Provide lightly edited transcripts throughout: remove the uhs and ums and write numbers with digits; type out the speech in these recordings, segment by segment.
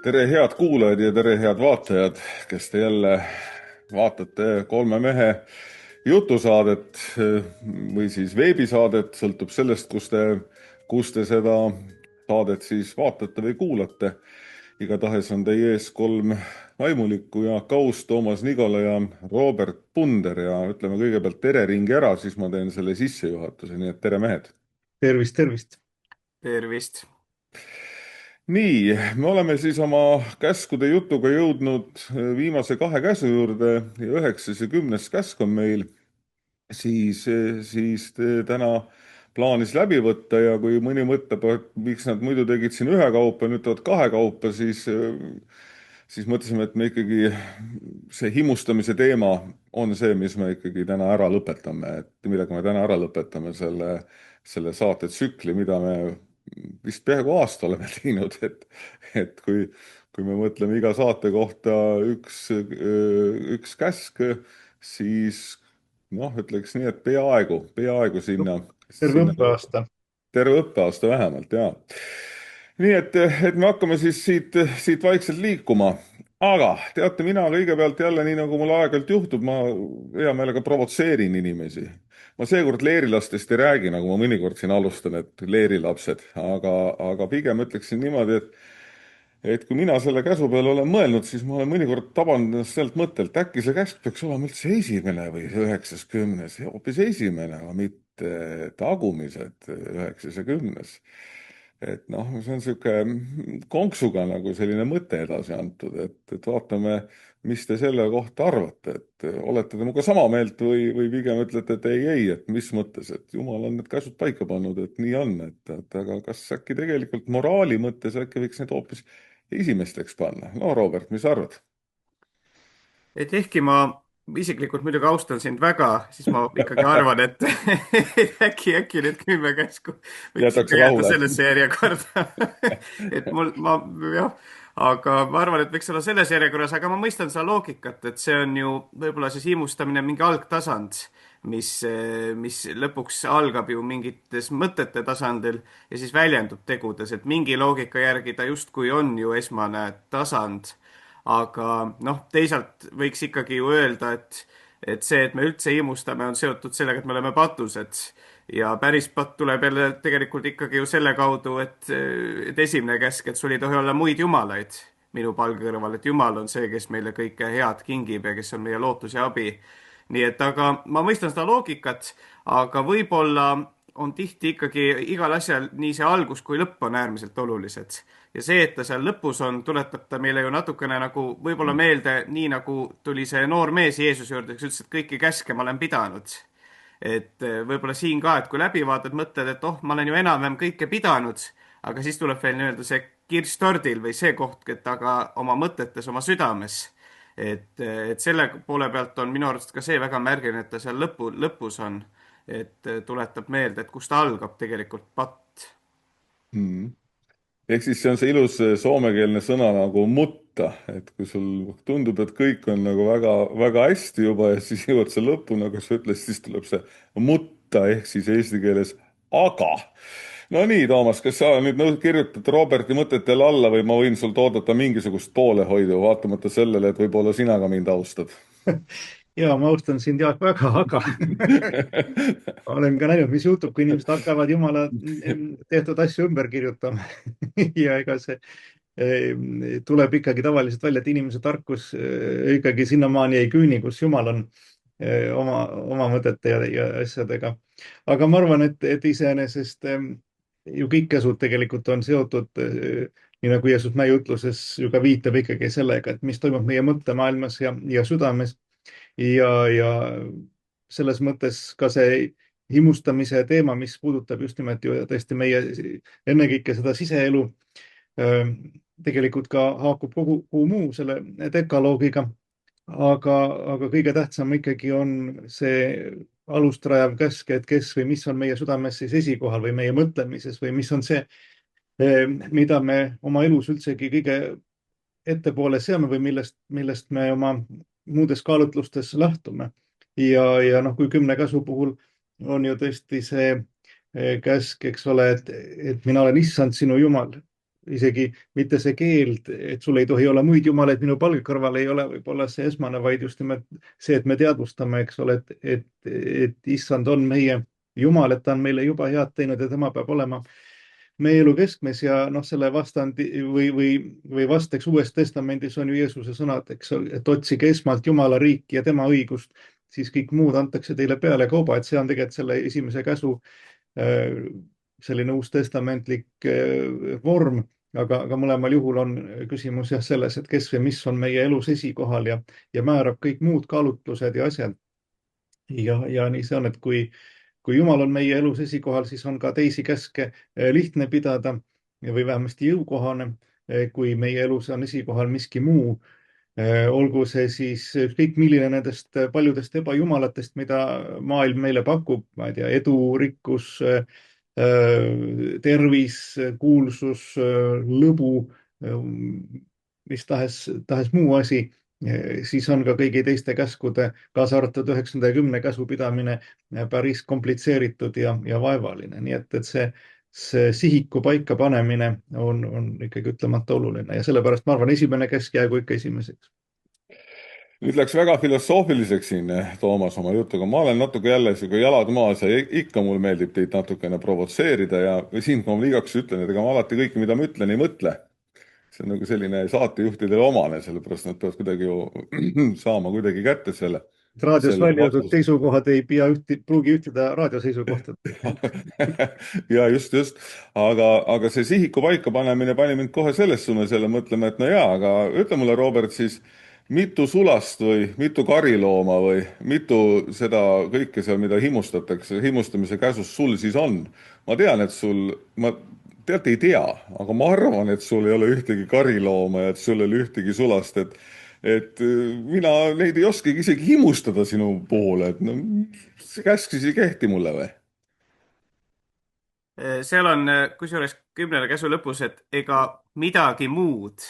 Tere, head kuulajad ja tere, head vaatajad, kes te jälle vaatate kolme mehe jutusaadet või siis veebisaadet, sõltub sellest, kus te seda saadet siis vaatate või kuulate. Igatahes on teie ees kolm vaimulikku: Jaak Aus, Toomas Nigolo ja Robert Punder, ja ütleme kõigepealt tere ringi ära, siis ma teen selle sissejuhatuse, nii et tere, mehed. Tervist, tervist. Tervist. Nii, me oleme siis oma käskude jutuga jõudnud viimase kahe käsu juurde ja 9. ja 10. käsk on meil siis täna plaanis läbi võtta. Ja kui mõni mõtleb, et miks nad muidu tegid siin ühekaupa, nüüd teevad kahekaupa, siis mõtlesime, et me ikkagi, see himustamise teema on see, mis me ikkagi täna ära lõpetame, et millega me täna ära lõpetame selle saatetsükli, mida me vist peaaegu aasta oleme teinud, et kui me mõtleme iga saate kohta üks käsk, siis noh, ütleks nii, et peaaegu Terve sinna õppeaasta. terve õppeaasta vähemalt, jaa. Nii et me hakkame siis siit vaikselt liikuma. Aga teate, mina kõigepealt jälle, nii nagu mul aeg-ajalt juhtub, ma hea meelega provotseerin inimesi. Ma seekord leerilastest ei räägi, nagu ma mõnikord siin alustan, et leerilapsed, aga pigem ütleksin niimoodi, et kui mina selle käsu peale olen mõelnud, siis ma olen mõnikord tabanud ennast sealt mõttelt, äkki see käsk peaks olema üldse esimene või 9., 10., hoopis esimene, aga mitte tagumised 9. ja 10. Et noh, see on sihuke konksuga nagu selline mõte edasi antud, et vaatame, mis te selle kohta arvate, et olete te minuga sama meelt või pigem ütlete, et ei, et mis mõttes, et Jumal on need käsud paika pannud, et nii on, et aga kas äkki tegelikult moraali mõttes äkki võiks need hoopis esimesteks panna? No Robert, mis sa arvad? Et ehkki ma isiklikult muidugi austan sind väga, siis ma ikkagi arvan, et et äkki need 10 käsku võiks Jätakse ikka jääda rahule. sellesse järjekorda. et jah, aga ma arvan, et võiks olla selles järjekorras, aga ma mõistan seda loogikat, et see on ju võib-olla siis himustamine mingi algtasand, mis lõpuks algab ju mingites mõtete tasandil ja siis väljendub tegudes, et mingi loogika järgi ta justkui on ju esmane tasand. Aga noh, teisalt võiks ikkagi ju öelda, et see, et me üldse imustame, on seotud sellega, et me oleme patused. Ja päris patt tuleb jälle tegelikult ikkagi ju selle kaudu, et esimene käsk, et sul ei tohi olla muid jumalaid minu palge kõrval, et Jumal on see, kes meile kõike head kingib ja kes on meie lootus ja abi. Nii et aga ma mõistan seda loogikat, aga võib-olla on tihti ikkagi igal asjal nii see algus kui lõpp on äärmiselt olulised. Ja see, et ta seal lõpus on, tuletab ta meile ju natukene nagu võib-olla meelde, nii nagu tuli see noor mees Jeesuse juurde, kes ütles, et kõiki käske ma olen pidanud. Et võib-olla siin ka, et kui läbi vaatad, mõtled, et oh, ma olen ju enam-vähem kõike pidanud, aga siis tuleb veel nii-öelda see kirss tordil või see koht, et aga oma mõtetes, oma südames. Et selle poole pealt on minu arust ka see väga märgiline, et ta seal lõpus on. Et tuletab meelde, et kust ta algab tegelikult patt. Mm. Ehk siis see on see ilus soomekeelne sõna nagu mutta, et kui sul tundub, et kõik on nagu väga, väga hästi juba ja siis jõuad sa lõppu, nagu sa ütlesid, siis tuleb see mutta ehk siis eesti keeles aga. No nii, Toomas, kas sa nüüd kirjutad Roberti mõtetele alla või ma võin sult oodata mingisugust poolehoidu, vaatamata sellele, et võib-olla sina ka mind austad? Ja ma austan sind, Jaak, väga, aga olen ka näinud, mis juhtub, kui inimesed hakkavad Jumala tehtud asju ümber kirjutama. Ja ega see tuleb ikkagi tavaliselt välja, et inimese tarkus ikkagi sinnamaani ei küüni, kus Jumal on oma mõtete ja asjadega. Aga ma arvan, et iseenesest ju kõik käsud tegelikult on seotud, nii nagu Jeesus mäe jutluses ju ka viitab ikkagi sellega, et mis toimub meie mõttemaailmas ja südames. Ja selles mõttes ka see himustamise teema, mis puudutab just nimelt ju tõesti meie ennekõike seda siseelu, tegelikult ka haakub kogu muu selle dekaloogiga. Aga kõige tähtsam ikkagi on see alust rajav käsk, et kes või mis on meie südames siis esikohal või meie mõtlemises või mis on see, mida me oma elus üldsegi kõige ettepoole seame või millest me oma muudes kaalutlustes lähtume. Ja noh, kui 10 käsu puhul on ju tõesti see käsk, eks ole, et mina olen issand sinu Jumal. isegi mitte see keeld, et sul ei tohi olla muid jumalaid minu palge kõrval, ei ole võib-olla see esmane, vaid just nimelt see, et me teadvustame, eks ole, et issand on meie Jumal, et ta on meile juba head teinud ja tema peab olema meie elu keskmes ja noh, selle vastandi või vasteks Uues Testamendis on ju Jeesuse sõnad, eks ole, et otsige esmalt Jumala riiki ja tema õigust, siis kõik muud antakse teile peale kauba, et see on tegelikult selle esimese käsu selline uustestamentlik vorm, aga mõlemal juhul on küsimus jah selles, et kes või mis on meie elus esikohal ja määrab kõik muud kaalutlused ja asjad. Ja nii see on, et kui Jumal on meie elus esikohal, siis on ka teisi käske lihtne pidada või vähemasti jõukohane. Kui meie elus on esikohal miski muu, olgu see siis ükskõik milline nendest paljudest ebajumalatest, mida maailm meile pakub, ma ei tea, edu, rikkus, tervis, kuulsus, lõbu, mis tahes muu asi, siis on ka kõigi teiste käskude, kaasa arvatud 9. ja 10. käsu pidamine päris komplitseeritud ja vaevaline. Nii et see sihiku paika panemine on ikkagi ütlemata oluline ja sellepärast ma arvan, esimene käsk jäägu ikka esimeseks. Nüüd läks väga filosoofiliseks siin, Toomas, oma jutuga. Ma olen natuke jälle siuke jalad maas ja ikka mul meeldib teid natukene provotseerida ja siin ma igaks ütlen, et ega ma alati kõike, mida ma ütlen, ei mõtle. See on nagu selline saatejuhtidele omane, sellepärast nad peavad kuidagi ju saama kuidagi kätte selle. Raadios välja öeldud seisukohad ei pruugi ühtida raadioseisukohtadega. ja just. Aga see sihiku paika panemine pani mind kohe selles suunas jälle mõtlema, et no jaa, aga ütle mulle, Robert, siis mitu sulast või mitu karilooma või mitu seda kõike seal, mida himustatakse, himustamise käsus sul siis on? Ma tean, et ma tead ei tea, aga ma arvan, et sul ei ole ühtegi karilooma ja et sul ei ole ühtegi sulast, et mina neid ei oskagi isegi himustada sinu poole, et no see käsk siis ei kehti mulle või? Seal on kusjuures 10. käsu lõpus, et ega midagi muud.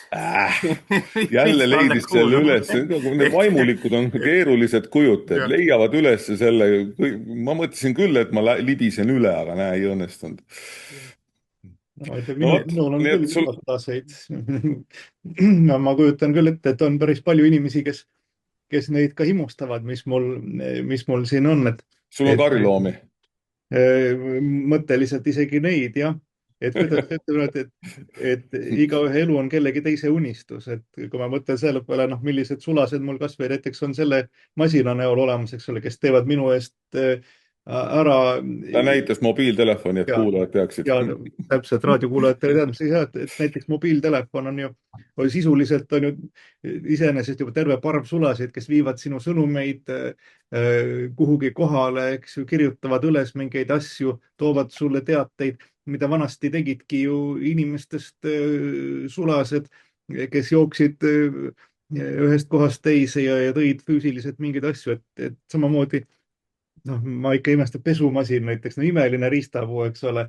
Jälle leidis selle üles. Need vaimulikud on keerulised kujutajad, leiavad üles selle. Ma mõtlesin küll, et ma libisen üle, aga näe, ei õnnestunud. Minul on küll vastaseid. Ma kujutan küll ette, et on päris palju inimesi, kes neid ka himustavad, mis mul siin on. Sul on kariloomi? Mõtteliselt isegi neid, jah. Et kuidas ütelda, et igaühe elu on kellegi teise unistus, et kui ma mõtlen selle peale, millised sulased mul kas või näiteks on selle masina näol olemas, eks ole, kes teevad minu eest ära. Ta näitas mobiiltelefoni, et kuulajad teaksid. Ja täpselt, raadiokuulajatele teadmiseks, et näiteks mobiiltelefon on ju sisuliselt on ju iseenesest juba terve parv sulasid, kes viivad sinu sõnumeid kuhugi kohale, eks ju, kirjutavad üles mingeid asju, toovad sulle teateid, mida vanasti tegidki ju inimestest sulased, kes jooksid ühest kohast teise ja tõid füüsiliselt mingeid asju, et samamoodi ma ikka imestan, pesumasin näiteks, imeline riistapuu, eks ole.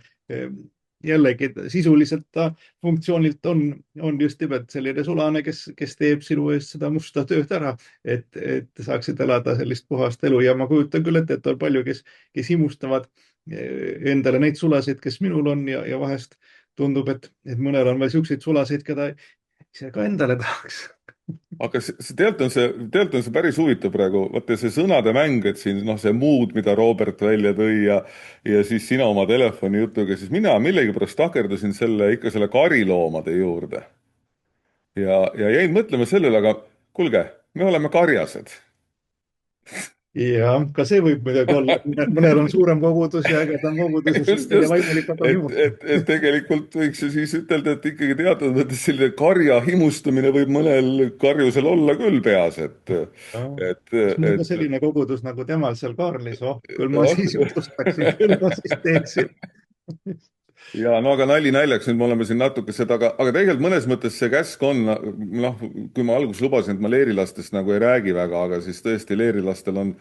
Jällegi sisuliselt ta funktsioonilt on just nimelt selline sulane, kes teeb sinu eest seda musta tööd ära, et saaksid elada sellist puhast elu ja ma kujutan küll ette, et on palju, kes himustavad endale neid sulasid, kes minul on ja vahest tundub, et mõnel on veel siukseid sulasid, keda ise ka endale tahaks. Aga tegelikult on see päris huvitav praegu, vaata see sõnade mäng, et siin see muud, mida Robert välja tõi ja siis sina oma telefoni jutuga, siis mina millegipärast takerdasin ikka selle kariloomade juurde. Ja jäin mõtlema sellele, aga kuulge, me oleme karjased. Ja ka see võib muidugi olla, mõnel on suurem kogudus ja ägedam kogudus. Et tegelikult võiks ju siis ütelda, et ikkagi teatud mõttes selline karja himustamine võib mõnel karjusel olla küll peas, et selline kogudus nagu temal seal Kaarlis, küll ma siis jutustaksin, küll ma siis teeksin. Ja no aga nali naljaks, nüüd me oleme siin natuke seda, aga tegelikult mõnes mõttes see käsk on, kui ma alguses lubasin, et ma leerilastest nagu ei räägi väga, aga siis tõesti leerilastel on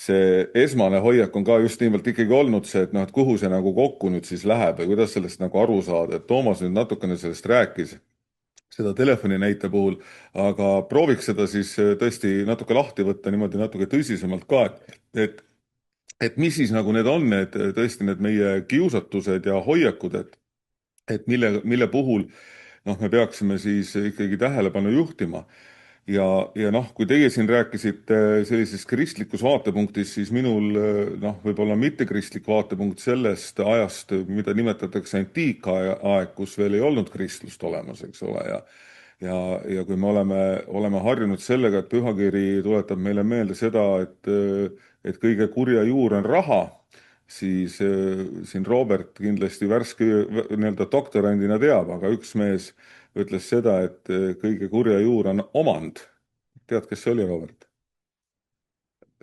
see esmane hoiak on ka just nimelt ikkagi olnud see, et kuhu see nagu kokku nüüd siis läheb ja kuidas sellest nagu aru saada, et Toomas nüüd natukene sellest rääkis seda telefoni näite puhul, aga prooviks seda siis tõesti natuke lahti võtta niimoodi natuke tõsisemalt ka, et mis siis nagu need on tõesti need meie kiusatused ja hoiakud, et mille puhul noh, me peaksime siis ikkagi tähelepanu juhtima. Ja noh, kui teie siin rääkisite sellisest kristlikus vaatepunktist, siis minul noh, võib-olla mittekristlik vaatepunkt sellest ajast, mida nimetatakse antiikaeg, kus veel ei olnud kristlust olemas, eks ole, ja kui me oleme harjunud sellega, et pühakiri tuletab meile meelde seda, et kõige kurja juur on raha, siis siin Robert kindlasti värske nii-öelda doktorandina teab, aga üks mees ütles seda, et kõige kurja juur on omand. Tead, kes see oli, Robert?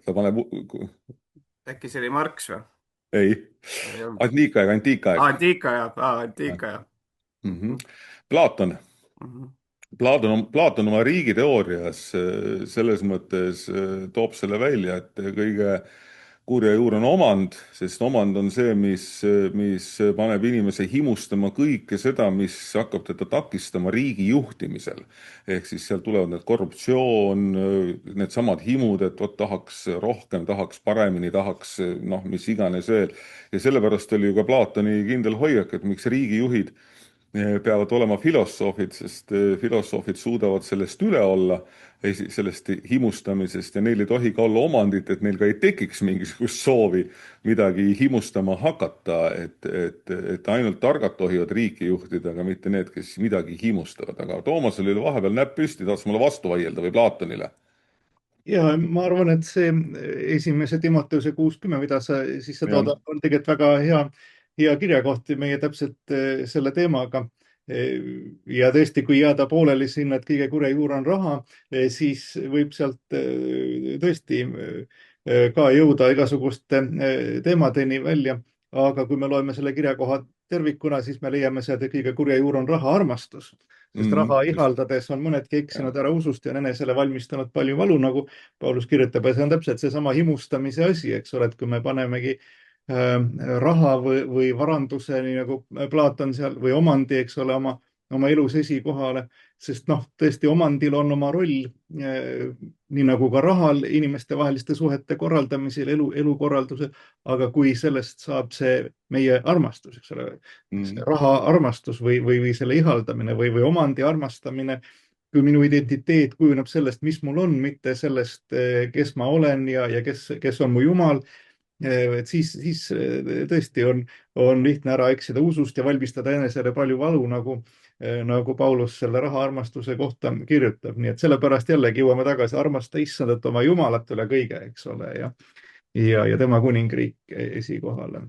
Ta paneb, äkki see oli Marx või? ei, Ei olnud. antiikaeg, antiikaeg. Antiikaja. Platon. Mhm. Platon oma riigiteoorias selles mõttes toob selle välja, et kõige kurja juur on omand, sest omand on see, mis paneb inimese himustama kõike seda, mis hakkab teda takistama riigi juhtimisel. Ehk siis seal tulevad need korruptsioon, needsamad himud, et vot tahaks rohkem, tahaks paremini, tahaks noh, mis iganes veel. Ja sellepärast oli ju ka Platoni kindel hoiak, et miks riigijuhid peavad olema filosoofid, sest filosoofid suudavad sellest üle olla, sellest himustamisest, ja neil ei tohi ka olla omandit, et neil ka ei tekiks mingisugust soovi midagi himustama hakata, et ainult targad tohivad riiki juhtida, aga mitte need, kes midagi himustavad. Aga Toomasel oli vahepeal näpp püsti, tahtis mulle vastu vaielda või Platonile. ja ma arvan, et see esimese Timoteuse 6:10, mida sa sisse tood, on tegelikult väga hea kirjakoht meie täpselt selle teemaga. Ja tõesti, kui jääda pooleli sinna, et kõige kurja juur on raha, siis võib sealt tõesti ka jõuda igasuguste teemadeni välja. Aga kui me loeme selle kirjakoha tervikuna, siis me leiame sealt, et kõige kurja juur on raha armastus. Sest raha ihaldades on mõnedki eksinud ära usust ja on enesele valmistanud palju valu, nagu Paulus kirjutab, ja see on täpselt seesama himustamise asi, eks ole, et kui me panemegi raha või varanduse, nii nagu Platon seal, või omandi, eks ole, oma elus esikohale, sest noh, tõesti omandil on oma roll, nii nagu ka rahal inimestevaheliste suhete korraldamisel, elukorraldusel, aga kui sellest saab see meie armastus, eks ole, raha armastus või selle ihaldamine või omandi armastamine, kui minu identiteet kujuneb sellest, mis mul on, mitte sellest, kes ma olen ja kes on mu jumal, et siis tõesti on lihtne ära eksida usust ja valmistada enesele palju valu, nagu Paulus selle rahaarmastuse kohta kirjutab. Nii et sellepärast jällegi jõuame tagasi, armasta issandat oma jumalat üle kõige, eks ole, ja tema kuningriik esikohale.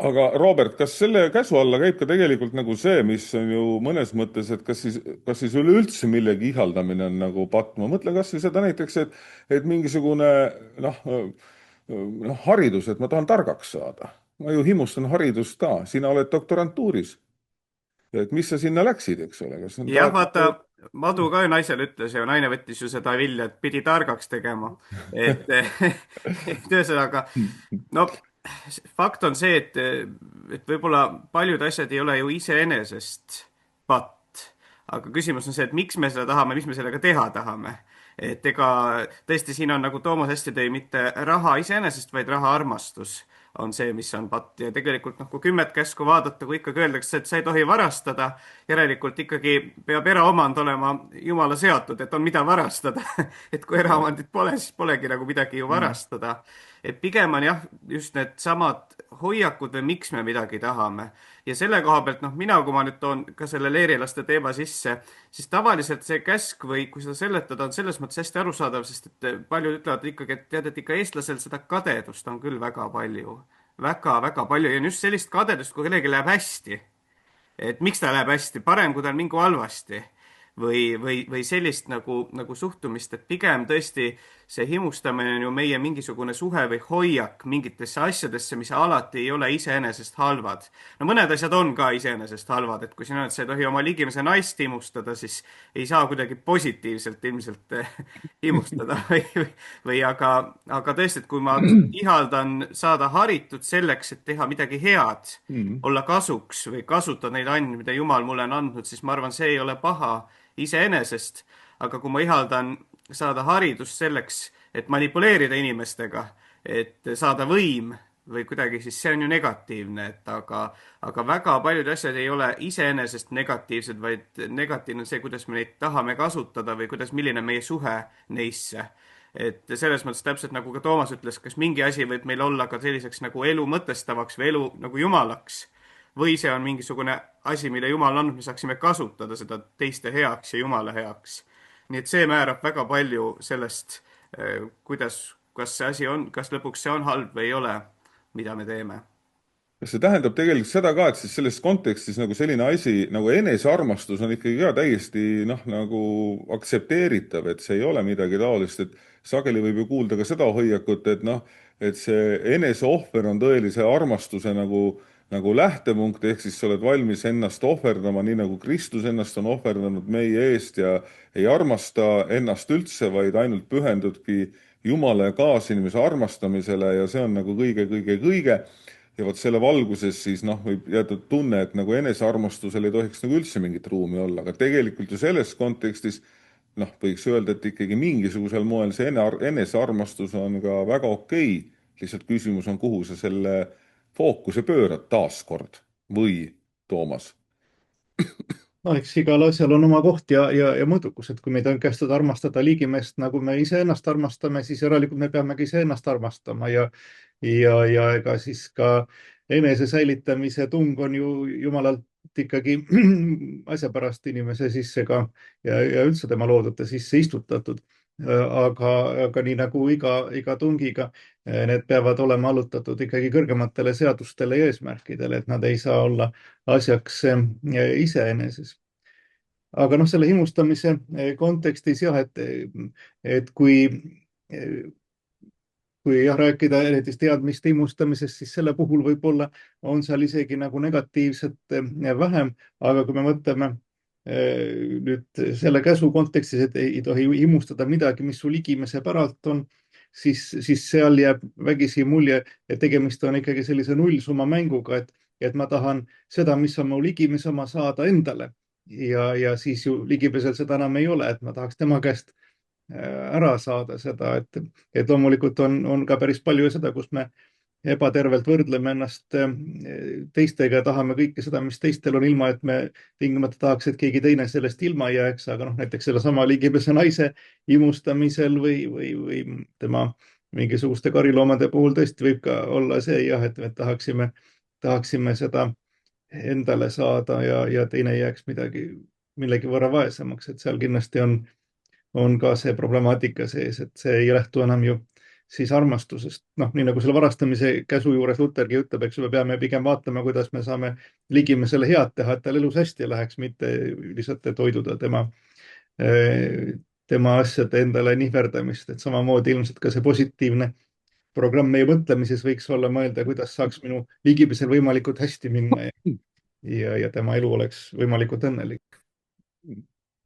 Aga Robert, kas selle käsu alla käib ka tegelikult nagu see, mis on ju mõnes mõttes, et kas siis üleüldse millegi ihaldamine on nagu patt? Ma mõtlen kas või seda näiteks, et mingisugune haridus, et ma tahan targaks saada. Ma ju himustan haridust ka, sina oled doktorantuuris. Et mis sa sinna läksid, eks ole? Jah, vaata, Madu ka ju naisele ütles ja naine võttis ju seda vilja, et pidi targaks tegema. Et ühesõnaga, no fakt on see, et võib-olla paljud asjad ei ole ju iseenesest patt. Aga küsimus on see, et miks me seda tahame, mis me sellega teha tahame. Et ega tõesti siin on, nagu Toomas hästi tõi, mitte raha iseenesest, vaid raha armastus on see, mis on patt. Ja tegelikult kui 10 käsku vaadata, kui ikkagi öeldakse, et sa ei tohi varastada, järelikult ikkagi peab eraomand olema jumala seatud, et on mida varastada. Et kui eraomandit pole, siis polegi nagu midagi ju varastada. Et pigem on jah, just need samad hoiakud või miks me midagi tahame. Ja selle koha pealt, mina, kui ma nüüd toon ka selle leerilaste teema sisse, siis tavaliselt see käsk või kui seda seletada, on selles mõttes hästi arusaadav, sest et paljud ütlevad ikkagi, et tead, et ikka eestlasel seda kadedust on küll väga palju. Väga-väga palju ja just sellist kadedust, kui kellegi läheb hästi. Et miks ta läheb hästi, parem kui tal mingu halvasti. Või sellist nagu suhtumist, et pigem tõesti see himustamine on ju meie mingisugune suhe või hoiak mingitesse asjadesse, mis alati ei ole iseenesest halvad. No mõned asjad on ka iseenesest halvad, et kui sina sa ei tohi oma ligimese naist himustada, siis ei saa kuidagi positiivselt ilmselt himustada aga tõesti, et kui ma ihaldan saada haritud selleks, et teha midagi head, olla kasuks või kasutada neid andmeid, mida Jumal mulle on andnud, siis ma arvan, see ei ole paha iseenesest, aga kui ma ihaldan saada haridust selleks, et manipuleerida inimestega, et saada võim või kuidagi, siis see on ju negatiivne, et aga väga paljud asjad ei ole iseenesest negatiivsed, vaid negatiivne on see, kuidas me neid tahame kasutada või kuidas, milline on meie suhe neisse. et selles mõttes täpselt nagu ka Toomas ütles, kas mingi asi võib meil olla ka selliseks nagu elu mõtestavaks või elu nagu jumalaks või see on mingisugune asi, mille Jumal on, me saaksime kasutada seda teiste heaks ja Jumala heaks. nii et see määrab väga palju sellest, kuidas, kas see asi on, kas lõpuks see on halb või ei ole, mida me teeme. kas see tähendab tegelikult seda ka, et siis selles kontekstis nagu selline asi nagu enesearmastus on ikkagi ka täiesti noh, nagu aktsepteeritav, et see ei ole midagi taolist, et sageli võib ju kuulda ka seda hoiakut, et noh, et see eneseohver on tõelise armastuse nagu lähtepunkt, ehk siis sa oled valmis ennast ohverdama, nii nagu Kristus ennast on ohverdanud meie eest ja ei armasta ennast üldse, vaid ainult pühendudki Jumala ja kaasinimese armastamisele ja see on nagu kõige-kõige-kõige ja vot selle valguses siis noh, võib jääda tunne, et nagu enesearmastusel ei tohiks nagu üldse mingit ruumi olla, aga tegelikult ju selles kontekstis noh, võiks öelda, et ikkagi mingisugusel moel see enesearmastus on ka väga okei. lihtsalt küsimus on, kuhu sa selle fookuse pöörad taaskord või, Toomas? no eks igal asjal on oma koht ja mõõdukus, et kui meid on kästud armastada ligimeest, nagu me iseennast armastame, siis järelikult me peamegi iseennast armastama ja ega siis ka enese säilitamise tung on ju Jumalalt ikkagi asja pärast inimese sisse ka ja üldse tema loodute sisse istutatud. aga nii nagu iga tungiga, need peavad olema allutatud ikkagi kõrgematele seadustele ja eesmärkidele, et nad ei saa olla asjaks iseeneses. aga noh, selle himustamise kontekstis jah, et kui jah, rääkida näiteks teadmiste imustamisest, siis selle puhul võib-olla on seal isegi nagu negatiivset vähem, aga kui me mõtleme nüüd selle käsu kontekstis, et ei tohi imustada midagi, mis su ligimese päralt on, siis seal jääb vägisi mulje, et tegemist on ikkagi sellise nullsumma mänguga, et ma tahan seda, mis on mu ligimise oma, saada endale ja siis ju ligipesel seda enam ei ole, et ma tahaks tema käest ära saada seda, et loomulikult on ka päris palju seda, kus me ebatervelt võrdleme ennast teistega ja tahame kõike seda, mis teistel on, ilma et me tingimata tahaks, et keegi teine sellest ilma jääks, aga noh, näiteks sellesama ligipese naise imustamisel või tema mingisuguste kariloomade puhul tõesti võib ka olla see jah, et me tahaksime seda endale saada ja teine jääks millegi võrra vaesemaks, et seal kindlasti on ka see problemaatika sees, et see ei lähtu enam ju siis armastusest. noh, nii nagu selle varastamise käsu juures Lutergi ütleb, eks ju, me peame pigem vaatama, kuidas me saame ligimesele head teha, et tal elus hästi läheks, mitte lihtsalt, et hoiduda tema asjade endale nihverdamist, et samamoodi ilmselt ka see positiivne programm meie mõtlemises võiks olla mõelda, kuidas saaks minu ligipesel võimalikult hästi minna ja tema elu oleks võimalikult õnnelik.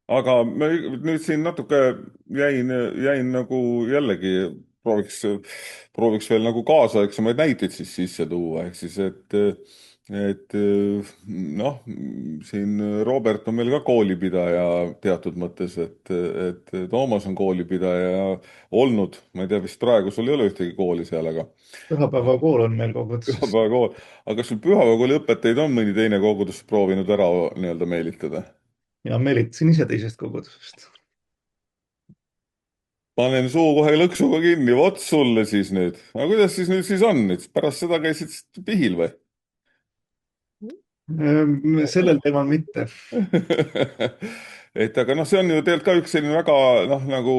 aga me nüüd siin natuke jäin nagu jällegi prooviks veel nagu kaasaegsemaid näiteid siis sisse tuua, ehk siis, et noh, siin Robert on meil ka koolipidaja teatud mõttes, et Toomas on koolipidaja olnud, ma ei tea, vist praegu sul ei ole ühtegi kooli seal, aga pühapäevakool on meil koguduses. pühapäevakool, aga kas sul pühapäevakooli õpetajaid on mõni teine kogudus proovinud ära nii-öelda meelitada? mina meelitasin ise teisest kogudusest. panen suu kohe lõksuga kinni, vot sulle siis nüüd. aga kuidas siis nüüd siis on, nüüd pärast seda käisid pihil või? sellel teemal mitte. et aga noh, see on ju tegelikult ka üks selline väga noh, nagu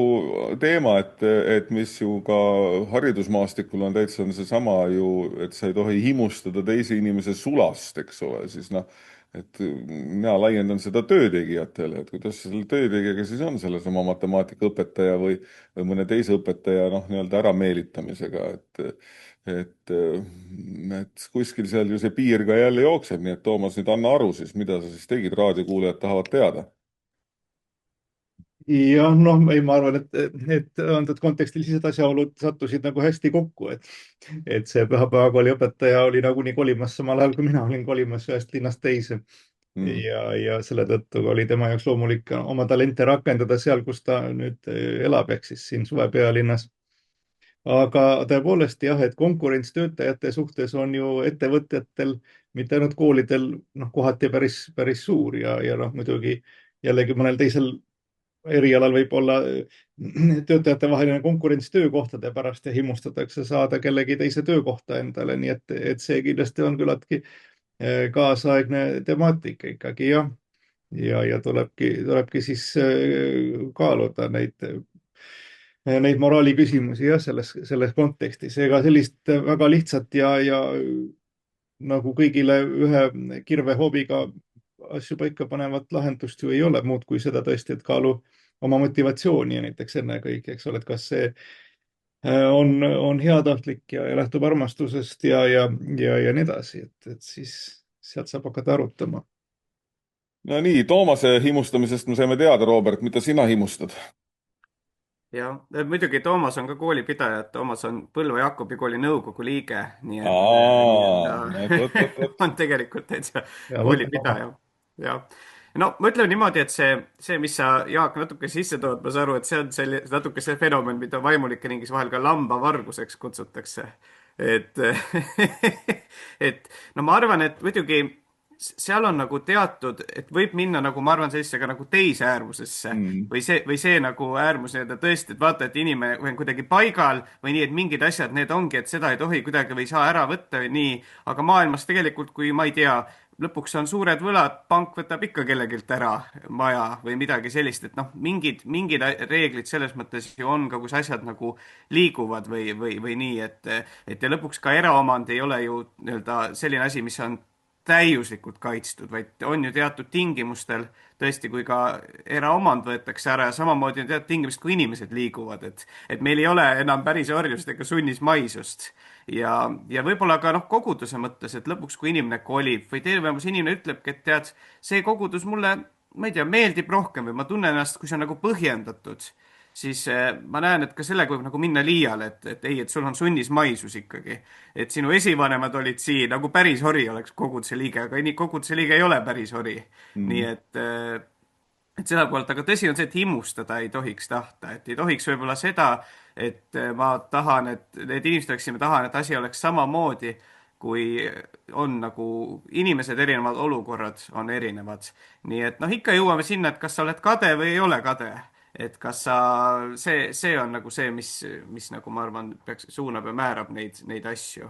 teema, et mis ju ka haridusmaastikul on täitsa on seesama ju, et sa ei tohi himustada teise inimese sulast, eks ole, siis noh, et mina laiendan seda töötegijatele, et kuidas selle töötegijaga siis on sellesama matemaatikaõpetaja või mõne teise õpetaja noh, nii-öelda ärameelitamisega, et kuskil seal ju see piir ka jälle jookseb, nii et Toomas, nüüd anna aru siis, mida sa siis tegid, raadiokuulajad tahavad teada. jah, noh, ei, ma arvan, et antud kontekstil sellised asjaolud sattusid nagu hästi kokku, et see pühapäevakooli õpetaja oli nagunii kolimas samal ajal, kui mina olin kolimas ühest linnast teise. ja selle tõttu oli tema jaoks loomulik oma talente rakendada seal, kus ta nüüd elab, ehk siis siin suve pealinnas. aga tõepoolest jah, et konkurents töötajate suhtes on ju ettevõtjatel, mitte ainult koolidel, noh, kohati päris suur ja noh, muidugi jällegi mõnel teisel erialal võib olla töötajatevaheline konkurents töökohtade pärast ja himustatakse saada kellegi teise töökohta endale, nii et see kindlasti on küllaltki kaasaegne temaatika ikkagi jah. Ja tulebki siis kaaluda neid moraali küsimusi jah, selles kontekstis. Ega sellist väga lihtsat ja nagu kõigile ühe kirvehoobiga asju paika panevat lahendust ju ei ole, muud kui seda tõesti, et kaalu oma motivatsiooni ja näiteks ennekõike, eks ole, et kas see on heatahtlik ja lähtub armastusest ja nii edasi, et siis sealt saab hakata arutama. no nii, Toomase himustamisest me saime teada, Robert, mida sina himustad? jah, muidugi Toomas on ka koolipidaja, et Toomas on Põlva Jakobi kooli nõukogu liige, nii et Aa, no vot. on tegelikult täitsa Ja võta maha. koolipidaja. jah, no ma ütlen niimoodi, et mis sa, Jaak, natuke sisse tood, ma saan aru, et see on natuke see fenomen, mida vaimunike ringis vahel ka lambavarguseks kutsutakse. et et no ma arvan, et muidugi seal on nagu teatud, et võib minna nagu ma arvan sellisesse ka nagu teise äärmusesse Mm. või see nagu äärmus nii-öelda tõesti, et vaata, et inimene on kuidagi paigal või nii, et mingid asjad, need ongi, et seda ei tohi kuidagi või ei saa ära võtta või nii, aga maailmas tegelikult, kui ma ei tea, lõpuks on suured võlad, pank võtab ikka kellegilt ära maja või midagi sellist, et noh, mingid reeglid selles mõttes ju on ka, kus asjad nagu liiguvad või nii, et ja lõpuks ka eraomand ei ole ju nii-öelda selline asi, mis on täiuslikult kaitstud, vaid on ju teatud tingimustel tõesti, kui ka eraomand võetakse ära ja samamoodi on teatud tingimused, kui inimesed liiguvad, et meil ei ole enam päris orjust ega sunnismaisust. ja võib-olla ka noh, koguduse mõttes, et lõpuks, kui inimene kolib või teine võimalus, inimene ütlebki, et tead, see kogudus mulle, ma ei tea, meeldib rohkem või ma tunnen ennast, kui see on nagu põhjendatud, siis ma näen, et ka sellega võib nagu minna liiale, et ei, et sul on sunnismaisus ikkagi. Et sinu esivanemad olid siin, nagu päris ori oleks koguduse liige, aga nii koguduse liige ei ole päris ori. Nii Mm. et seda poolt, aga tõsi on see, et himustada ei tohiks tahta, et ei tohiks võib-olla seda, et ma tahan, et need inimesed oleksid, ma tahan, et asi oleks samamoodi, kui on nagu inimesed erinevad, olukorrad on erinevad. Nii et noh, ikka jõuame sinna, et kas sa oled kade või ei ole kade. Et kas sa, see on nagu see, mis nagu ma arvan, peaks, suunab ja määrab neid asju.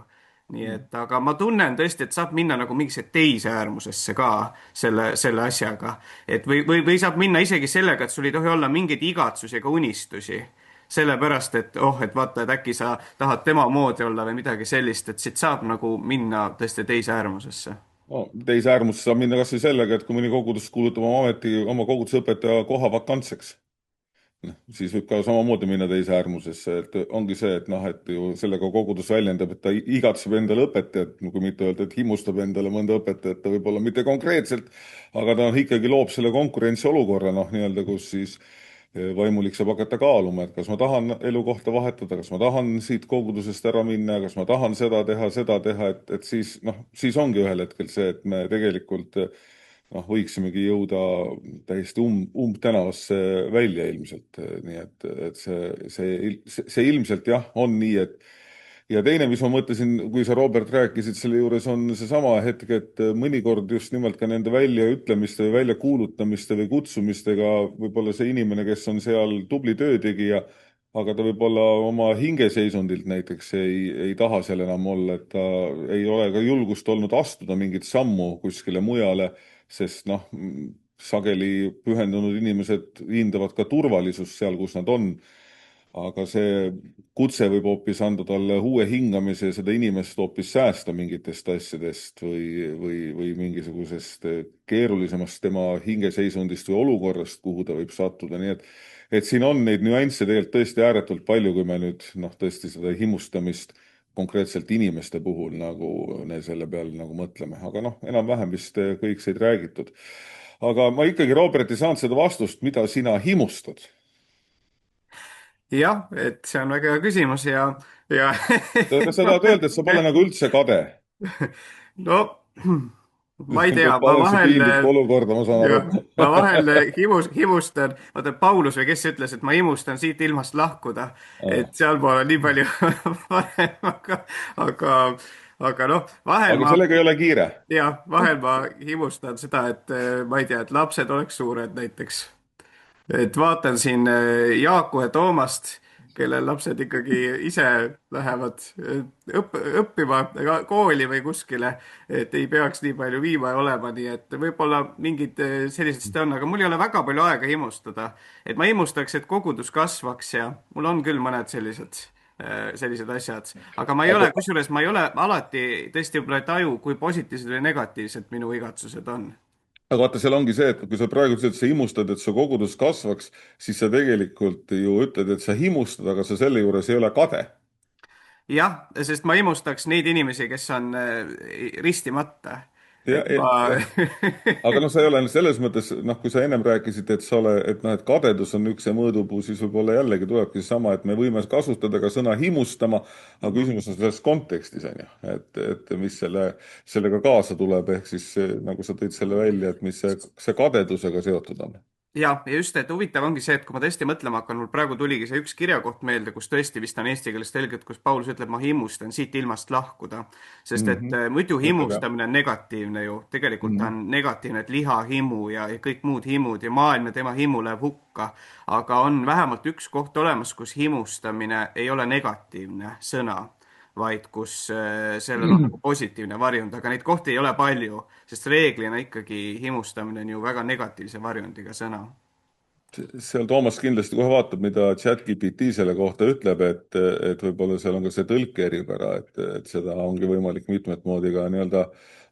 Nii et, aga ma tunnen tõesti, et saab minna nagu mingisse teise äärmusesse ka selle asjaga. Et või saab minna isegi sellega, et sul ei tohi olla mingeid igatsusi ega unistusi. Sellepärast, et oh, et vaata, et äkki sa tahad tema moodi olla või midagi sellist, et siit saab nagu minna tõesti teise äärmusesse. No, teise äärmusse saab minna kas või sellega, et kui mõni kogudus kuulutab oma kogudusõpetaja koha vakantseks, noh, siis võib ka samamoodi minna teise äärmusesse, et ongi see, et noh, et ju sellega kogudus väljendab, et ta igatseb endale õpetajat, kui mitte öelda, et himustab endale mõnda õpetajat, ta võib-olla mitte konkreetselt, aga ta ikkagi loob selle konkurentsiolukorra, noh, nii-öelda, kus siis vaimulik saab hakata kaaluma, et kas ma tahan elukohta vahetada, kas ma tahan siit kogudusest ära minna, kas ma tahan seda teha, et siis noh, siis ongi ühel hetkel see, et me tegelikult noh, võiksimegi jõuda täiesti umbtänavasse välja ilmselt. Nii et see ilmselt jah, on nii, et ja teine, mis ma mõtlesin, kui sa, Robert, rääkisid selle juures, on seesama hetk, et mõnikord just nimelt ka nende väljaütlemiste või väljakuulutamiste või kutsumistega võib-olla see inimene, kes on seal tubli töötegija, aga ta võib-olla oma hingeseisundilt näiteks ei taha seal enam olla, et ta ei ole ka julgust olnud astuda mingit sammu kuskile mujale, sest noh, sageli pühendunud inimesed hindavad ka turvalisust seal, kus nad on, aga see kutse võib hoopis anda talle uue hingamise ja seda inimest hoopis säästa mingitest asjadest või mingisugusest keerulisemast tema hingeseisundist või olukorrast, kuhu ta võib sattuda, nii et siin on neid nüansse tegelikult tõesti ääretult palju, kui me nüüd noh, tõesti seda himustamist konkreetselt inimeste puhul nagu selle peale nagu mõtleme, aga noh, enam-vähem vist kõik said räägitud. aga ma ikkagi, Robert, ei saanud seda vastust, mida sina himustad. jah, et see on väga hea küsimus ja Sa tahad öelda, et sa pole nagu üldse kade? no ma ei tea, ma täiesti vahel piinlikku olukorda, ma saan aru. jah, ma vahel himustan, vaata Paulus või kes ütles, et ma himustan siit ilmast lahkuda, et sealpool on nii palju parem, aga noh, vahel Aga ma, sellega ei ole kiire. jah, vahel ma himustan seda, et ma ei tea, et lapsed oleks suured näiteks. Et vaatan siin Jaaku ja Toomast, kellel lapsed ikkagi ise lähevad õppima kooli või kuskile, et ei peaks nii palju viima ja olema, nii et võib-olla mingid sellised seda on, aga mul ei ole väga palju aega himustada. Et ma himustaks, et kogudus kasvaks ja mul on küll mõned sellised asjad, aga ma ei ole, aga, kusjuures ma ei ole alati tõesti võib-olla ei taju, kui positiivsed või negatiivsed minu igatsused on. aga vaata, seal ongi see, et kui sa praegu ütled, et sa himustad, et su kogudus kasvaks, siis sa tegelikult ju ütled, et sa himustad, aga sa selle juures ei ole kade. Jah, sest ma imustaks neid inimesi, kes on ristimata. Ja, Et ma aga noh, sa ei ole selles mõttes, noh, kui sa ennem rääkisid, et sa ole, et noh, et kadedus on üks see mõõdupuu, siis võib-olla jällegi tulebki seesama, et me võime kasutada ka sõna himustama, aga küsimus on selles kontekstis, on ju, et mis sellega kaasa tuleb, ehk siis nagu sa tõid selle välja, et mis see kadedusega seotud on. ja just, et huvitav ongi see, et kui ma tõesti mõtlema hakkan, mul praegu tuligi see üks kirjakoht meelde, kus tõesti vist on eesti keeles tõlget, kus Paulus ütleb, ma himustan siit ilmast lahkuda. Sest et muidu Ütleb jah. himustamine on negatiivne ju, tegelikult ta Mhm. on negatiivne, et lihahimu ja kõik muud himud ja maailm ja tema himu läheb hukka. aga on vähemalt üks koht olemas, kus himustamine ei ole negatiivne sõna, vaid kus sellel on nagu positiivne varjund, aga neid kohti ei ole palju, sest reeglina ikkagi himustamine on ju väga negatiivse varjundiga sõna. Seal Toomas kindlasti kohe vaatab, mida ChatGPT selle kohta ütleb, et võib-olla seal on ka see tõlke eripära, et seda ongi võimalik mitmet moodi ka nii-öelda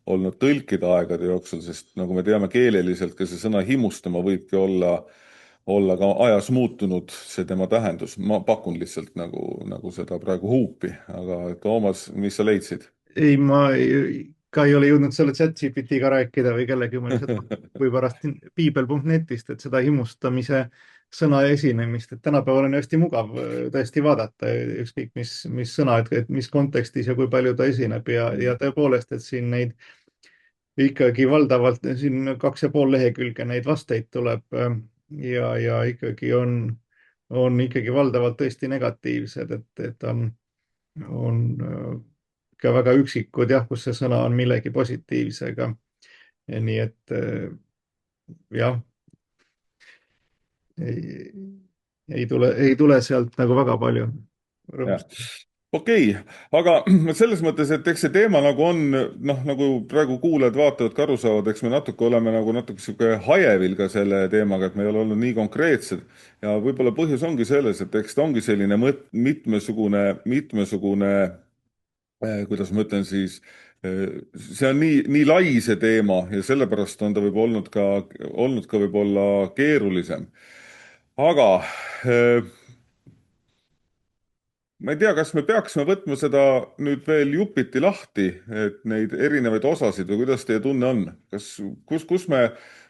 olnud tõlkida aegade jooksul, sest nagu me teame keeleliselt, ka see sõna himustama võibki olla ka ajas muutunud, see tema tähendus. Ma pakun lihtsalt nagu seda praegu huupi, aga Toomas, mis sa leidsid? ei, ma ka ei ole jõudnud selle chat-GPT-ga rääkida või kellegi, ma lihtsalt või pärast piibel.netist, et seda himustamise sõna esinemist, et tänapäeval on hästi mugav tõesti vaadata ükskõik mis sõna, et mis kontekstis ja kui palju ta esineb ja tõepoolest, et siin neid ikkagi valdavalt siin 2,5 lehekülge neid vasteid tuleb ja ikkagi on ikkagi valdavalt tõesti negatiivsed, et on ka väga üksikud jah, kus see sõna on millegi positiivsega. nii et jah, ei tule sealt nagu väga palju rõõmustada. Okei, aga selles mõttes, et eks see teema nagu on, noh, nagu praegu kuulajad-vaatajad ka aru saavad, eks me oleme nagu natuke sihuke hajevil ka selle teemaga, et me ei ole olnud nii konkreetsed. Ja võib-olla põhjus ongi selles, et eks ta ongi selline mitmesugune, kuidas ma ütlen siis, see on nii lai see teema ja sellepärast on ta võib-olla olnud ka võib-olla keerulisem. Aga ma ei tea, kas me peaksime võtma seda nüüd veel jupiti lahti, et neid erinevaid osasid või kuidas teie tunne on? Kus me,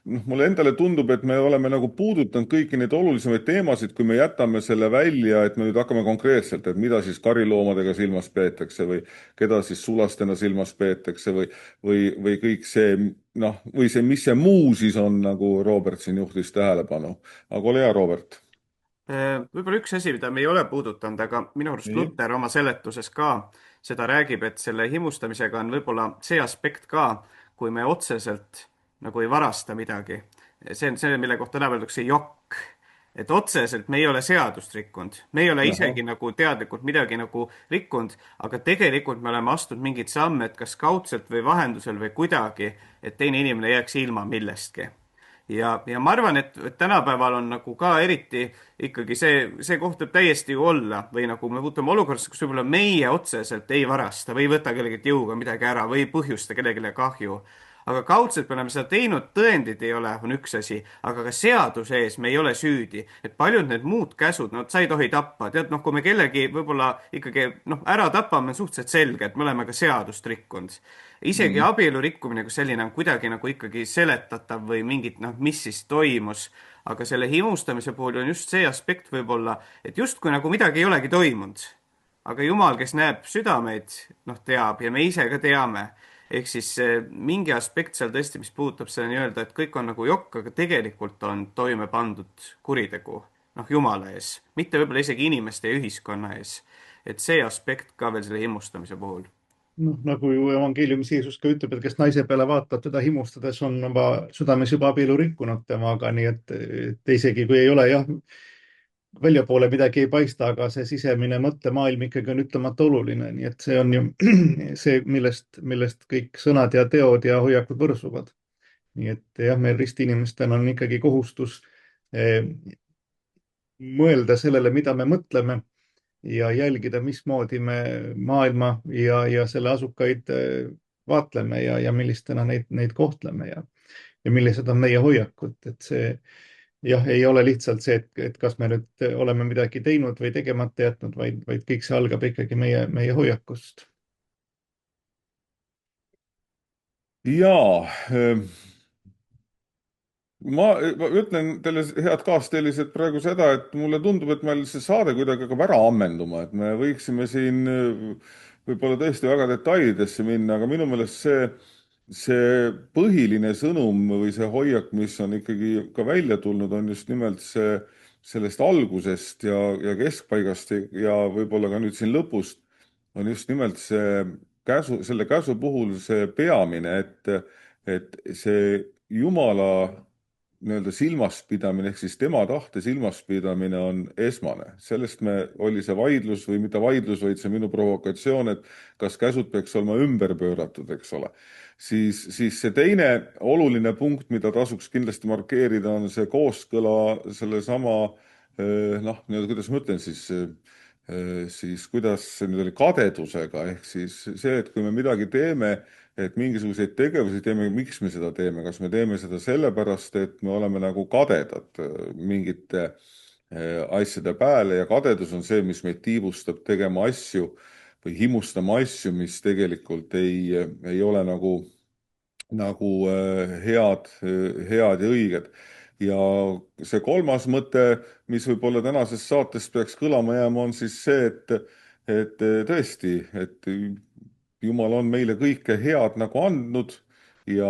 noh, mulle endale tundub, et me oleme nagu puudutanud kõiki neid olulisemaid teemasid, kui me jätame selle välja, et me nüüd hakkame konkreetselt, et mida siis kariloomadega silmas peetakse või keda siis sulastena silmas peetakse või kõik see, noh, või see, mis see muu siis on, nagu Robert siin juhtis tähelepanu. Aga ole hea, Robert. Võib-olla üks asi, mida me ei ole puudutanud, aga minu arust Nii. Luter oma seletuses ka seda räägib, et selle himustamisega on võib-olla see aspekt ka, kui me otseselt nagu ei varasta midagi. See on see, mille kohta täna öeldakse jokk. Et otseselt me ei ole seadust rikkunud. Me ei ole Ahah. isegi nagu teadlikult midagi nagu rikkunud, aga tegelikult me oleme astunud mingeid samme, et kas kaudselt või vahendusel või kuidagi, et teine inimene jääks ilma millestki. Ja ma arvan, et tänapäeval on nagu ka eriti ikkagi see koht võib täiesti ju olla või nagu me võtame olukorras, kus võib-olla meie otseselt ei varasta või ei võta kellelgi jõuga midagi ära või ei põhjusta kellelegi kahju. Aga kaudselt me oleme seda teinud, tõendid ei ole, on üks asi, aga ka seaduse ees me ei ole süüdi. Et paljud need muud käsud, no sa ei tohi tappa, tead, noh, kui me kellegi võib-olla ikkagi, noh, ära tapame, on suhteliselt selge, et me oleme ka seadust rikkunud. Isegi abielu rikkumine kui selline on kuidagi nagu ikkagi seletatav või mingit, noh, mis siis toimus. Aga selle himustamise puhul on just see aspekt võib-olla, et justkui nagu midagi ei olegi toimunud. Aga Jumal, kes näeb südameid, noh, teab ja me ise ka teame. ehk siis mingi aspekt seal tõesti, mis puudutab seda nii-öelda, et kõik on nagu jokk, aga tegelikult on toime pandud kuritegu, noh, Jumala ees, mitte võib-olla isegi inimeste ja ühiskonna ees. et see aspekt ka veel selle himustamise puhul. noh, nagu ju evangeeliumis Jeesus ka ütleb, et kes naise peale vaatab, teda himustades on oma südames juba abielu rikkunud temaga, nii et isegi kui ei ole jah, väljapoole midagi ei paista, aga see sisemine mõttemaailm ikkagi on ütlemata oluline, nii et see on ju see, millest kõik sõnad ja teod ja hoiakud võrsuvad. nii et jah, meil ristiinimestel on ikkagi kohustus mõelda sellele, mida me mõtleme ja jälgida, mismoodi me maailma ja selle asukaid vaatleme ja millistena neid kohtleme ja millised on meie hoiakud, et see jah, ei ole lihtsalt see, et kas me nüüd oleme midagi teinud või tegemata jätnud, vaid kõik see algab ikkagi meie hoiakust. jaa, ma ütlen teile, head kaasteelised, praegu seda, et mulle tundub, et meil see saade kuidagi hakkab ära ammenduma, et me võiksime siin võib-olla tõesti väga detailidesse minna, aga minu meelest see põhiline sõnum või see hoiak, mis on ikkagi ka välja tulnud, on just nimelt see sellest algusest ja keskpaigast ja võib-olla ka nüüd siin lõpust on just nimelt selle käsu puhul see peamine, et see Jumala nii-öelda silmaspidamine ehk siis tema tahte silmaspidamine on esmane. Sellest oli see vaidlus või mitte vaidlus, vaid see minu provokatsioon, et kas käsud peaks olema ümber pööratud, eks ole. Siis see teine oluline punkt, mida tasuks kindlasti markeerida, on see kooskõla sellesama noh, kuidas ma ütlen siis kuidas see nüüd oli kadedusega, ehk siis see, et kui me midagi teeme, et mingisuguseid tegevusi teeme, miks me seda teeme, kas me teeme seda sellepärast, et me oleme nagu kadedad mingite asjade peale ja kadedus on see, mis meid tiibustab tegema asju või himustama asju, mis tegelikult ei ole nagu head ja õiged. Ja see kolmas mõte, mis võib-olla tänases saates peaks kõlama jääma, on siis see, et tõesti, et Jumal on meile kõike head nagu andnud ja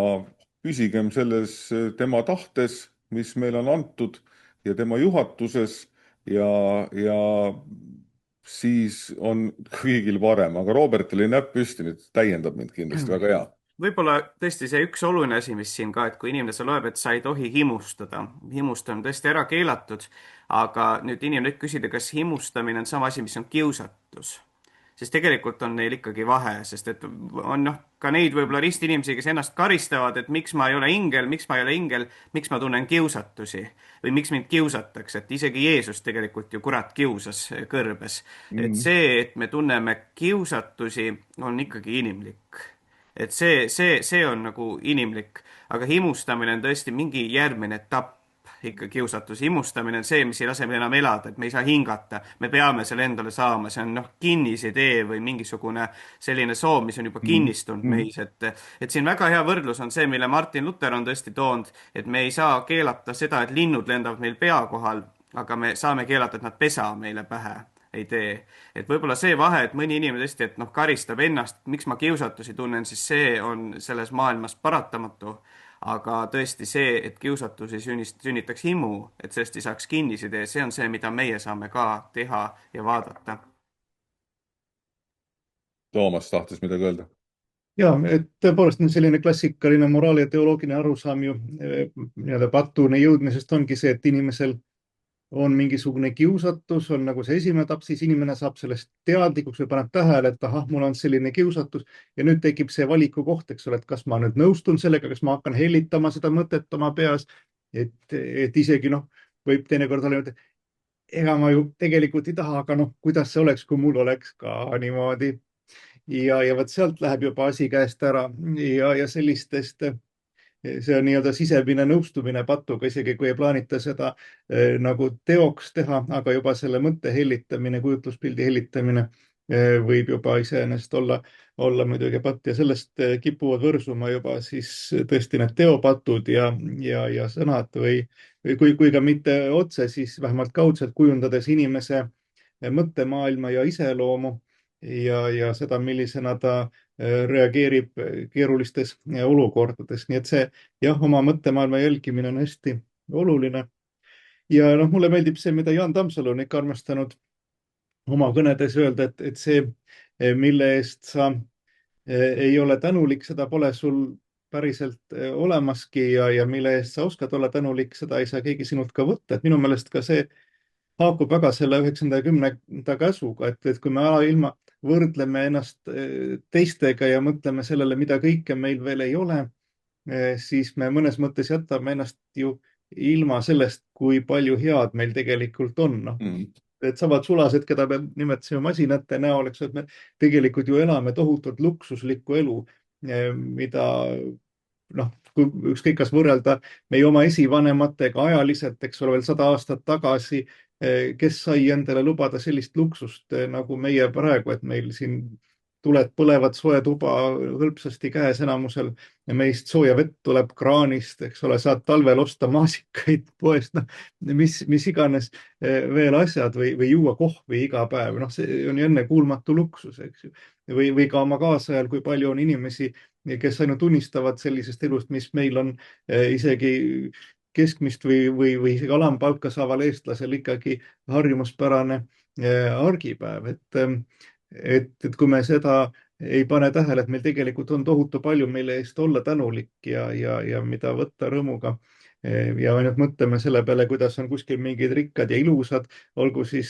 püsigem selles tema tahtes, mis meile on antud ja tema juhatuses ja siis on kõigil parem. Aga Robertil oli näpp püsti, nüüd täiendab mind kindlasti, väga hea. võib-olla tõesti see üks oluline asi, mis siin ka, et kui inimene seal loeb, et sa ei tohi himustada, himustamine on tõesti ära keelatud, aga nüüd inimene võib küsida, kas himustamine on sama asi, mis on kiusatus. Sest tegelikult on neil ikkagi vahe, sest et on noh, ka neid võib-olla ristinimesi, kes ennast karistavad, et miks ma ei ole ingel, miks ma ei ole ingel, miks ma tunnen kiusatusi või miks mind kiusatakse, et isegi Jeesus tegelikult ju kurat kiusas kõrbes. et see, et me tunneme kiusatusi, on ikkagi inimlik. et see on nagu inimlik, aga himustamine on tõesti mingi järgmine etapp, ikka kiusatus. himustamine on see, mis ei lase meil enam elada, et me ei saa hingata, me peame selle endale saama, see on noh, kinnisidee või mingisugune selline soov, mis on juba kinnistunud meis, et siin väga hea võrdlus on see, mille Martin Luther on tõesti toonud, et me ei saa keelata seda, et linnud lendavad meil pea kohal, aga me saame keelata, et nad pesa meile pähe ei tee. et võib-olla see vahe, et mõni inimene tõesti, et noh, karistab ennast, miks ma kiusatusi tunnen, siis see on selles maailmas paratamatu. Aga tõesti see, et kiusatusi sünnitaks himu, et sellest ei saaks kinnisidee, see on see, mida meie saame ka teha ja vaadata. Toomas tahtis midagi öelda. ja, et tõepoolest selline klassikaline moraal ja teoloogiline arusaam ju nii-öelda patuni jõudmisest ongi see, et inimesel on mingisugune kiusatus, on nagu see esimene etapp, siis inimene saab sellest teadlikuks või paneb tähele, et ahah, mul on selline kiusatus ja nüüd tekib see valiku koht, eks ole, et kas ma nüüd nõustun sellega, kas ma hakkan hellitama seda mõtet oma peas, et isegi noh, võib teinekord olla, et ega ma ju tegelikult ei taha, aga noh, kuidas see oleks, kui mul oleks ka niimoodi. ja vot sealt läheb juba asi käest ära ja sellistest see on nii-öelda sisemine nõustumine patuga, isegi kui ei plaanita seda nagu teoks teha, aga juba selle mõtte hellitamine, kujutluspildi hellitamine võib juba iseenesest olla muidugi patt ja sellest kipuvad võrsuma juba siis tõesti need teopatud ja sõnad või kui ka mitte otse, siis vähemalt kaudselt kujundades inimese mõttemaailma ja iseloomu ja seda, millisena ta reageerib keerulistes olukordades. Nii et see jah, oma mõttemaailma jälgimine on hästi oluline. Ja noh, mulle meeldib see, mida Jaan Tammsalu on ikka armastanud oma kõnedes öelda, et see, mille eest sa ei ole tänulik, seda pole sul päriselt olemaski ja mille eest sa oskad olla tänulik, seda ei saa keegi sinult ka võtta. Et minu meelest ka see haakub väga selle 9. ja 10. käsuga, et kui me alailma võrdleme ennast teistega ja mõtleme sellele, mida kõike meil veel ei ole, siis me mõnes mõttes jätame ennast ju ilma sellest, kui palju head meil tegelikult on. Noh, et samad sulased, keda me nimetasime masinate näol, eks, et me tegelikult ju elame tohutult luksuslikku elu, mida noh, kui ükskõik kas võrrelda meie oma esivanematega ajaliselt, eks ole, veel 100 aastat tagasi, kes sai endale lubada sellist luksust nagu meie praegu, et meil siin tuled põlevad, soe tuba hõlpsasti käes enamusel ja meist sooja vett tuleb kraanist, eks ole, saad talvel osta maasikaid poest, noh, mis iganes veel asjad või juua kohvi iga päev. Noh, see on ju ennekuulmatu luksus, eks ju. Või ka oma kaasajal, kui palju on inimesi, kes ainult unistavad sellisest elust, mis meil on isegi keskmist või isegi alampalka saaval eestlasel ikkagi harjumuspärane argipäev. Et kui me seda ei pane tähele, et meil tegelikult on tohutu palju, mille eest olla tänulik ja mida võtta rõõmuga ja ainult mõtleme selle peale, kuidas on kuskil mingid rikkad ja ilusad, olgu siis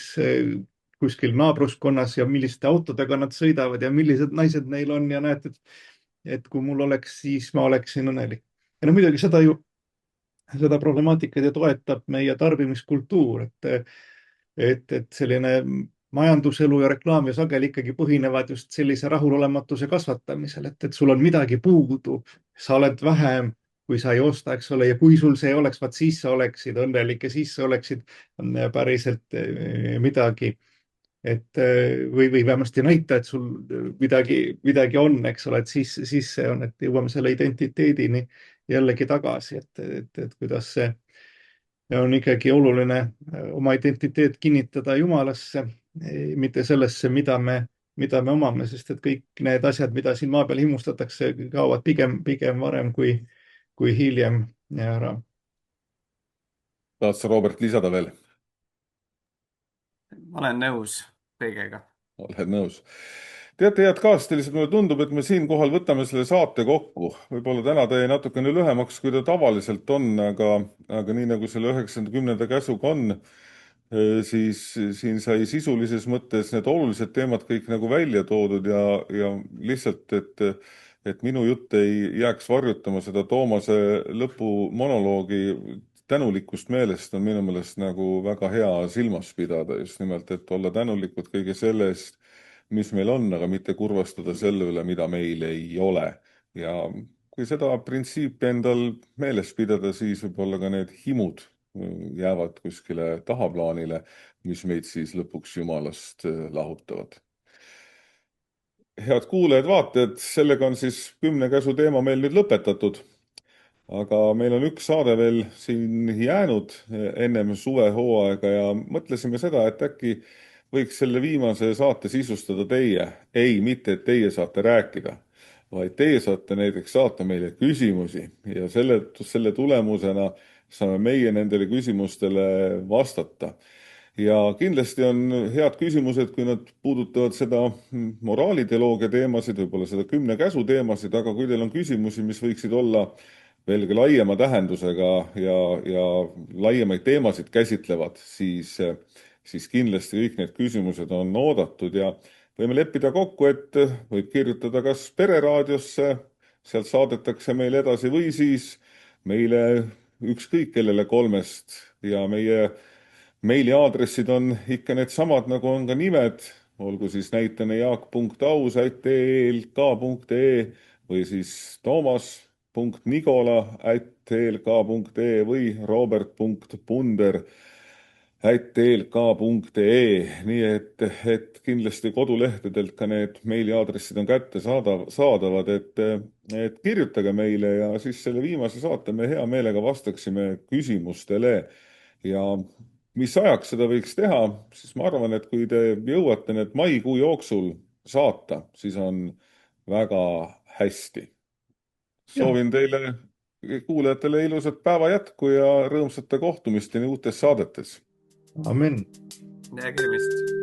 kuskil naabruskonnas ja milliste autodega nad sõidavad ja millised naised neil on ja näed, et kui mul oleks, siis ma oleksin õnnelik. Ja no muidugi seda problemaatikat ja toetab meie tarbimiskultuur, et selline majanduselu ja reklaam ja sageli ikkagi põhinevad just sellise rahulolematuse kasvatamisel, et sul on midagi puudu, sa oled vähem, kui sa ei osta, eks ole, ja kui sul see oleks, vaat siis sa oleksid õnnelik ja siis sa oleksid päriselt midagi. Või vähemasti näita, et sul midagi on, eks ole, et siis see on, et jõuame selle identiteedini jällegi tagasi, et kuidas see on ikkagi oluline oma identiteet kinnitada Jumalasse, mitte sellesse, mida me omame, sest et kõik need asjad, mida siin maa peal himustatakse, kaovad pigem varem kui hiljem ära. Tahad sa, Robert, lisada veel? Ma olen nõus kõigega. Oled nõus? Teate, head kaaslased, mulle tundub, et me siinkohal võtame selle saate kokku. Võib-olla täna ta jäi natukene lühemaks, kui ta tavaliselt on, aga nii nagu selle 9. 10. käsuga on, siis siin sai sisulises mõttes need olulised teemad kõik nagu välja toodud ja lihtsalt, et minu jutt ei jääks varjutama seda Toomase lõpumonoloogi tänulikkust meelest on minu meelest nagu väga hea silmas pidada, just nimelt, et olla tänulikud kõige selle eest, mis meil on, aga mitte kurvastada selle üle, mida meil ei ole. Ja kui seda printsiipi endal meeles pidada, siis võib-olla ka need himud jäävad kuskile tahaplaanile, mis meid siis lõpuks Jumalast lahutavad. Head kuulajad-vaatajad, sellega on siis 10 käsu teema meil nüüd lõpetatud. Aga meil on üks saade veel siin jäänud ennem suvehooaega ja mõtlesime seda, et äkki võiks selle viimase saate sisustada teie. Ei, mitte, et teie saate rääkida, vaid teie saate näiteks saata meile küsimusi ja selle tulemusena saame meie nendele küsimustele vastata. Ja kindlasti on head küsimused, kui nad puudutavad seda moraaliteoloogia teemasid, võib-olla seda 10 käsu teemasid, aga kui teil on küsimusi, mis võiksid olla veelgi laiema tähendusega ja laiemaid teemasid käsitlevad, siis kindlasti kõik need küsimused on oodatud ja võime leppida kokku, et võib kirjutada kas Pereraadiosse, sealt saadetakse meile edasi või siis meile ükskõik kellele 3 ja meie meiliaadressid on ikka needsamad, nagu on ka nimed, olgu siis näitena jaak.aus@elk.ee või siis toomas.nigola@elk.ee või robert.punder@elk.ee. Nii et kindlasti kodulehtedelt ka need meiliaadressid on kättesaadavad, et kirjutage meile ja siis selle viimase saate me hea meelega vastaksime küsimustele. Ja mis ajaks seda võiks teha, siis ma arvan, et kui te jõuate need maikuu jooksul saata, siis on väga hästi. jah, Soovin teile, kuulajatele ilusat päeva jätku ja rõõmsate kohtumisteni uutes saadetes. amin. nägemist.